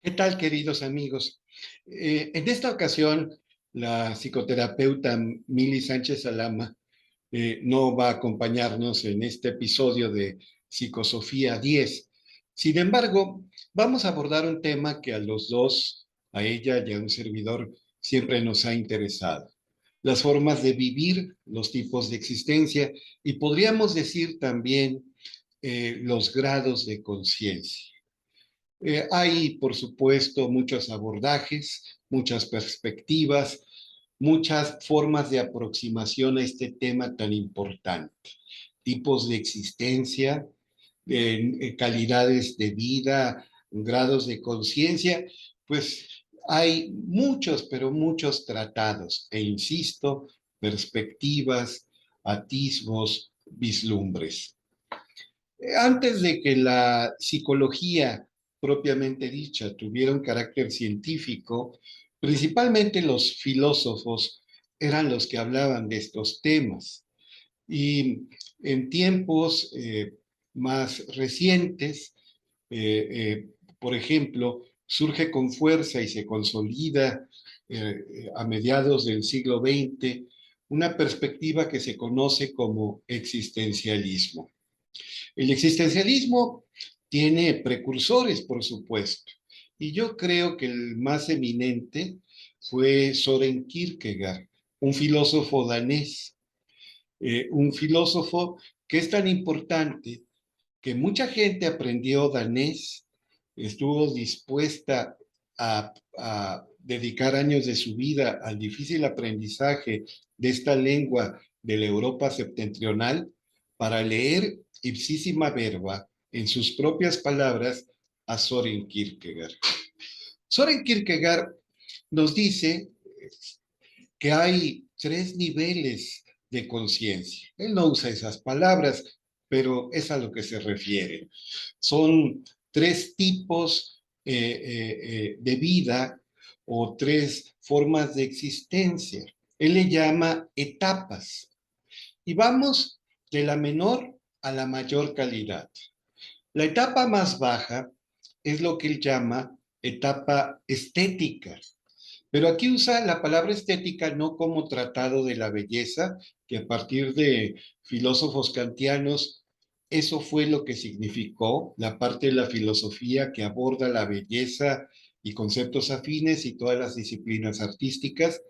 ¿Qué tal, queridos amigos? En esta ocasión, la psicoterapeuta Mili Sánchez Salama no va a acompañarnos en este episodio de Psicosofía 10. Sin embargo, vamos a abordar un tema que a los dos, a ella y a un servidor, siempre nos ha interesado. Las formas de vivir, los tipos de existencia y podríamos decir también los grados de conciencia. Hay, por supuesto, muchos abordajes, muchas perspectivas, muchas formas de aproximación a este tema tan importante. Tipos de existencia, calidades de vida, grados de conciencia, pues hay muchos, pero muchos tratados, e insisto, perspectivas, atisbos, vislumbres. Antes de que la psicología propiamente dicha tuviera un carácter científico, principalmente los filósofos eran los que hablaban de estos temas. Y en tiempos más recientes, por ejemplo, surge con fuerza y se consolida a mediados del siglo XX una perspectiva que se conoce como existencialismo. El existencialismo tiene precursores, por supuesto, y yo creo que el más eminente fue Søren Kierkegaard, un filósofo danés, un filósofo que es tan importante que mucha gente aprendió danés, estuvo dispuesta a dedicar años de su vida al difícil aprendizaje de esta lengua de la Europa septentrional para leer ipsísima verba, en sus propias palabras, a Søren Kierkegaard. Søren Kierkegaard nos dice que hay tres niveles de conciencia. Él no usa esas palabras, pero es a lo que se refiere. Son tres tipos de vida o tres formas de existencia. Él le llama etapas. Y vamos de la menor a la mayor calidad. La etapa más baja es lo que él llama etapa estética. Pero aquí usa la palabra estética no como tratado de la belleza, que a partir de filósofos kantianos, eso fue lo que significó la parte de la filosofía que aborda la belleza y conceptos afines y todas las disciplinas artísticas,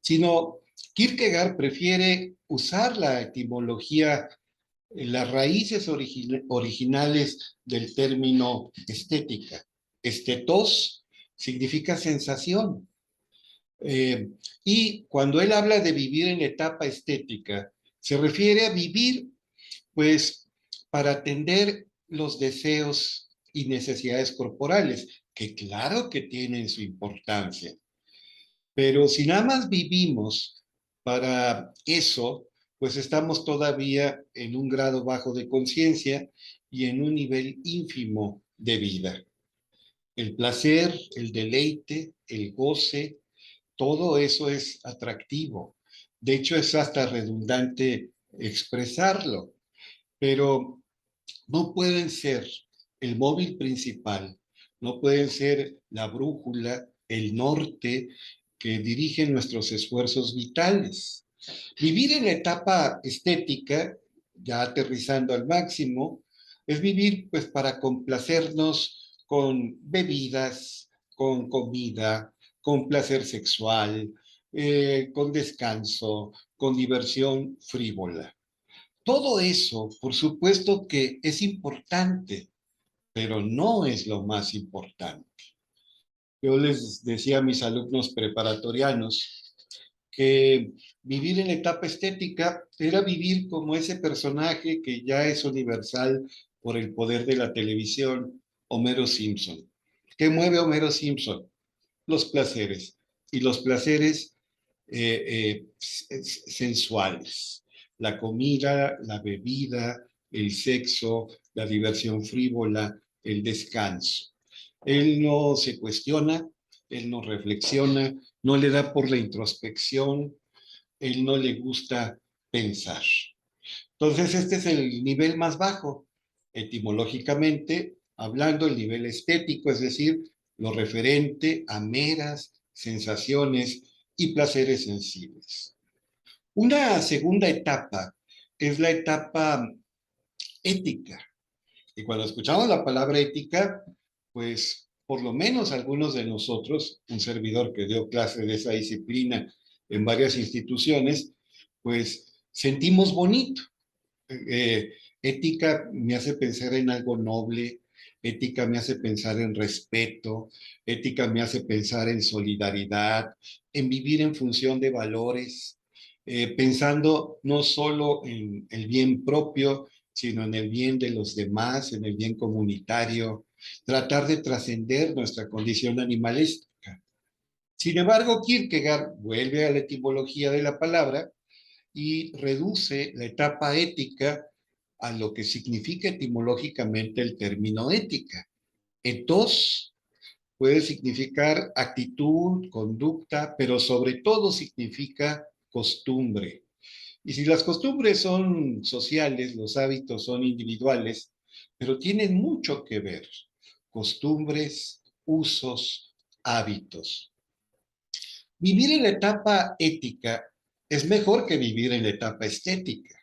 sino Kierkegaard prefiere usar la etimología, las raíces originales del término estética. Estetos significa sensación. Y cuando él habla de vivir en etapa estética, se refiere a vivir, pues, para atender los deseos y necesidades corporales, que claro que tienen su importancia, pero si nada más vivimos para eso, pues estamos todavía en un grado bajo de conciencia y en un nivel ínfimo de vida. El placer, el deleite, el goce, todo eso es atractivo. De hecho, es hasta redundante expresarlo, pero no pueden ser el móvil principal, no pueden ser la brújula, el norte que dirigen nuestros esfuerzos vitales. Vivir en la etapa estética, ya aterrizando al máximo, es vivir pues para complacernos con bebidas, con comida, con placer sexual, con descanso, con diversión frívola. Todo eso, por supuesto que es importante, pero no es lo más importante. Yo les decía a mis alumnos preparatorianos que vivir en la etapa estética era vivir como ese personaje que ya es universal por el poder de la televisión, Homero Simpson. ¿Qué mueve a Homero Simpson? Los placeres. Y los placeres sensuales. La comida, la bebida, el sexo, la diversión frívola, el descanso. Él no se cuestiona, él no reflexiona, no le da por la introspección, él no le gusta pensar. Entonces, este es el nivel más bajo, etimológicamente hablando, el nivel estético, es decir, lo referente a meras sensaciones y placeres sensibles. Una segunda etapa es la etapa ética. Y cuando escuchamos la palabra ética, pues por lo menos algunos de nosotros, un servidor que dio clase de esa disciplina en varias instituciones, pues sentimos bonito. Eh, Ética me hace pensar en algo noble, ética me hace pensar en respeto, ética me hace pensar en solidaridad, en vivir en función de valores, pensando no solo en el bien propio, sino en el bien de los demás, en el bien comunitario, tratar de trascender nuestra condición animalística. Sin embargo, Kierkegaard vuelve a la etimología de la palabra y reduce la etapa ética a lo que significa etimológicamente el término ética. Ethos puede significar actitud, conducta, pero sobre todo significa costumbre. Y si las costumbres son sociales, los hábitos son individuales, pero tienen mucho que ver. Costumbres, usos, hábitos. Vivir en la etapa ética es mejor que vivir en la etapa estética,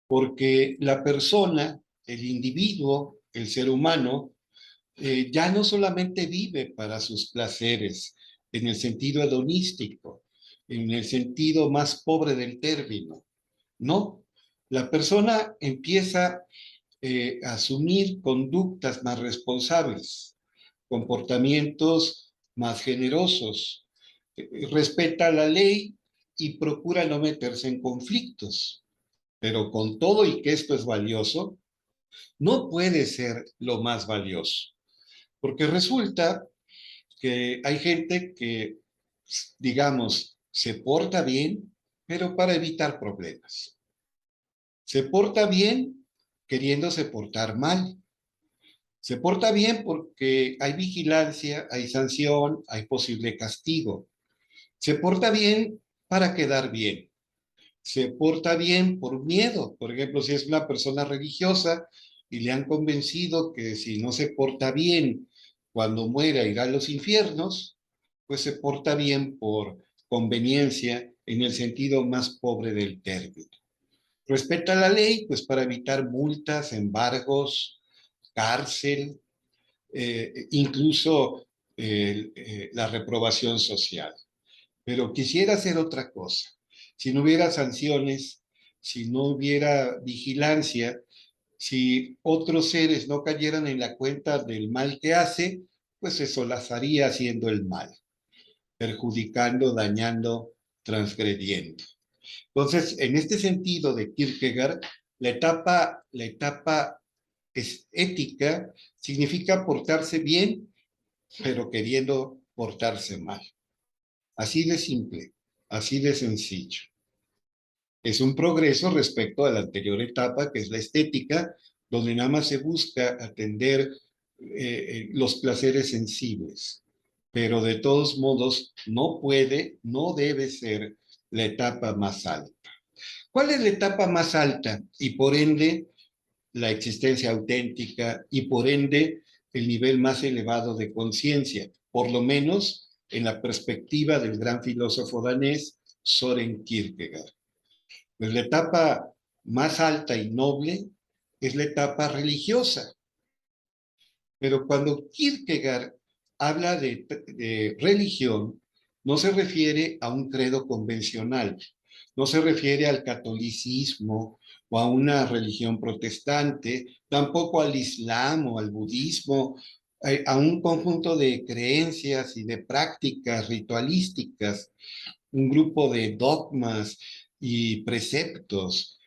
porque la persona, el individuo, el ser humano, ya no solamente vive para sus placeres en el sentido hedonístico, en el sentido más pobre del término, no. La persona empieza a asumir conductas más responsables, comportamientos más generosos, respeta la ley y procura no meterse en conflictos. Pero con todo y que esto es valioso, no puede ser lo más valioso, porque resulta que hay gente que, digamos, se porta bien, pero para evitar problemas. Se porta bien queriéndose portar mal. Se porta bien porque hay vigilancia, hay sanción, hay posible castigo. Se porta bien para quedar bien. Se porta bien por miedo. Por ejemplo, si es una persona religiosa y le han convencido que si no se porta bien, cuando muera irá a los infiernos, pues se porta bien por conveniencia en el sentido más pobre del término. Respeta la ley, pues para evitar multas, embargos, cárcel, incluso la reprobación social. Pero quisiera hacer otra cosa. Si no hubiera sanciones, si no hubiera vigilancia, si otros seres no cayeran en la cuenta del mal que hace, pues se solazaría haciendo el mal, perjudicando, dañando, transgrediendo. Entonces, en este sentido de Kierkegaard, la etapa es ética, significa portarse bien, pero queriendo portarse mal. Así de simple, así de sencillo. Es un progreso respecto a la anterior etapa, que es la estética, donde nada más se busca atender los placeres sensibles. Pero de todos modos, no puede, no debe ser la etapa más alta. ¿Cuál es la etapa más alta? Y por ende, la existencia auténtica y por ende, el nivel más elevado de conciencia, por lo menos en la perspectiva del gran filósofo danés Søren Kierkegaard. Pues la etapa más alta y noble es la etapa religiosa. Pero cuando Kierkegaard habla de religión, no se refiere a un credo convencional, no se refiere al catolicismo o a una religión protestante, tampoco al islam o al budismo, a un conjunto de creencias y de prácticas ritualísticas, un grupo de dogmas y preceptos,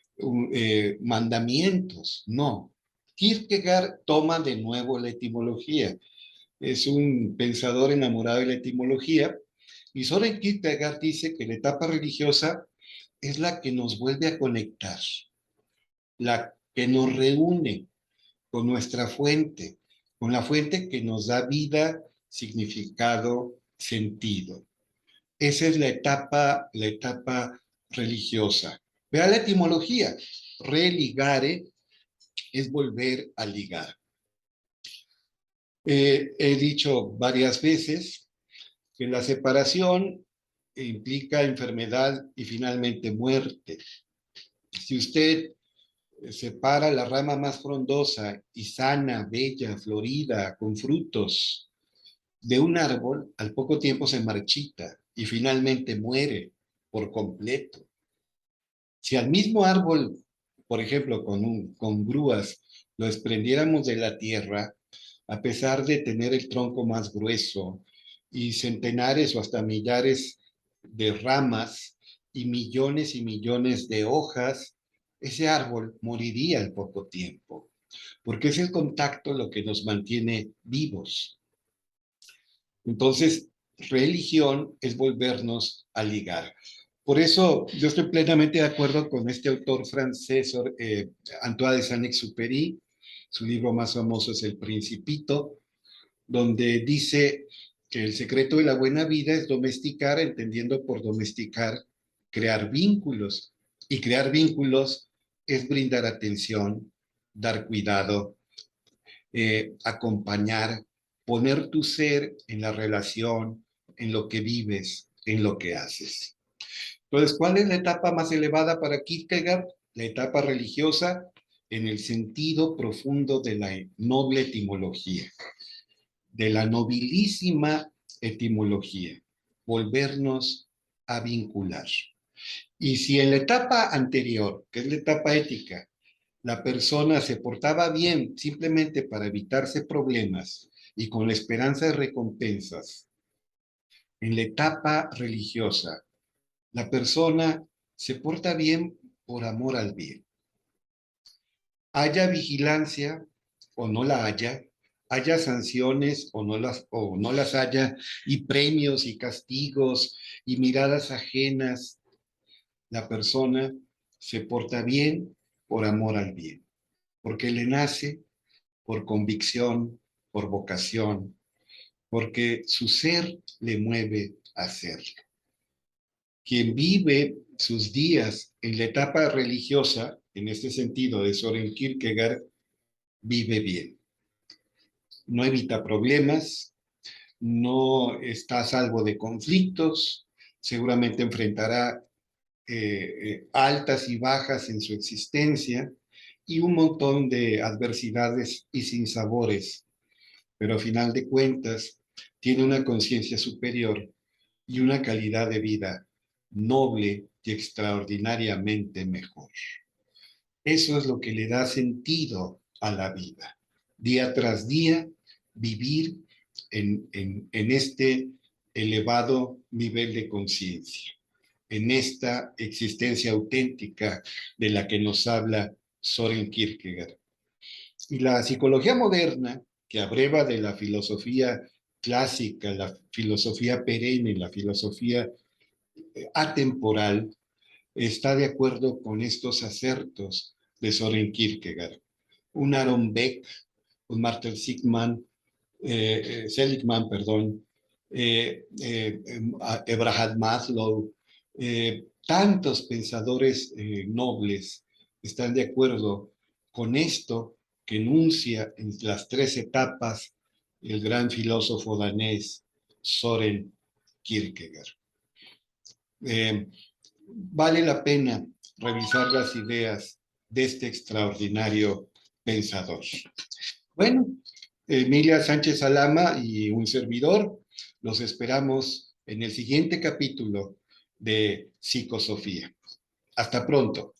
mandamientos, no. Kierkegaard toma de nuevo la etimología. Es un pensador enamorado de la etimología y Søren Kierkegaard dice que la etapa religiosa es la que nos vuelve a conectar, la que nos reúne con nuestra fuente, con la fuente que nos da vida, significado, sentido. Esa es la etapa religiosa. Vea la etimología. Religare es volver a ligar. He dicho varias veces que la separación implica enfermedad y finalmente muerte. Si usted separa la rama más frondosa y sana, bella, florida, con frutos de un árbol, al poco tiempo se marchita y finalmente muere por completo. Si al mismo árbol, por ejemplo, con grúas, lo desprendiéramos de la tierra, a pesar de tener el tronco más grueso y centenares o hasta millares de ramas y millones de hojas, ese árbol moriría al poco tiempo, porque es el contacto lo que nos mantiene vivos. Entonces, religión es volvernos a ligar. Por eso yo estoy plenamente de acuerdo con este autor francés, Antoine de Saint-Exupéry. Su libro más famoso es El Principito, donde dice que el secreto de la buena vida es domesticar, entendiendo por domesticar, crear vínculos. Y crear vínculos es brindar atención, dar cuidado, acompañar, poner tu ser en la relación, en lo que vives, en lo que haces. Entonces, ¿cuál es la etapa más elevada para Kierkegaard? La etapa religiosa en el sentido profundo de la noble etimología, de la nobilísima etimología, volvernos a vincular. Y si en la etapa anterior, que es la etapa ética, la persona se portaba bien simplemente para evitarse problemas y con la esperanza de recompensas, en la etapa religiosa, la persona se porta bien por amor al bien. Haya vigilancia o no la haya sanciones o no las haya, y premios y castigos y miradas ajenas, la persona se porta bien por amor al bien, porque le nace por convicción, por vocación, porque su ser le mueve a hacerlo. Quien vive sus días en la etapa religiosa, en este sentido de Soren Kierkegaard, vive bien. No evita problemas, no está a salvo de conflictos, seguramente enfrentará altas y bajas en su existencia y un montón de adversidades y sinsabores, pero a final de cuentas tiene una conciencia superior y una calidad de vida noble y extraordinariamente mejor. Eso es lo que le da sentido a la vida. Día tras día, vivir en este elevado nivel de conciencia, en esta existencia auténtica de la que nos habla Soren Kierkegaard. Y la psicología moderna, que abreva de la filosofía clásica, la filosofía perenne, la filosofía atemporal, está de acuerdo con estos acertos de Soren Kierkegaard. Un Aaron Beck, un Martin Seligman, perdón, Abraham Maslow, tantos pensadores nobles están de acuerdo con esto que enuncia en las tres etapas el gran filósofo danés Soren Kierkegaard. Vale la pena revisar las ideas de este extraordinario pensador. Bueno, Emilia Sánchez Alama y un servidor, los esperamos en el siguiente capítulo de Psicosofía. Hasta pronto.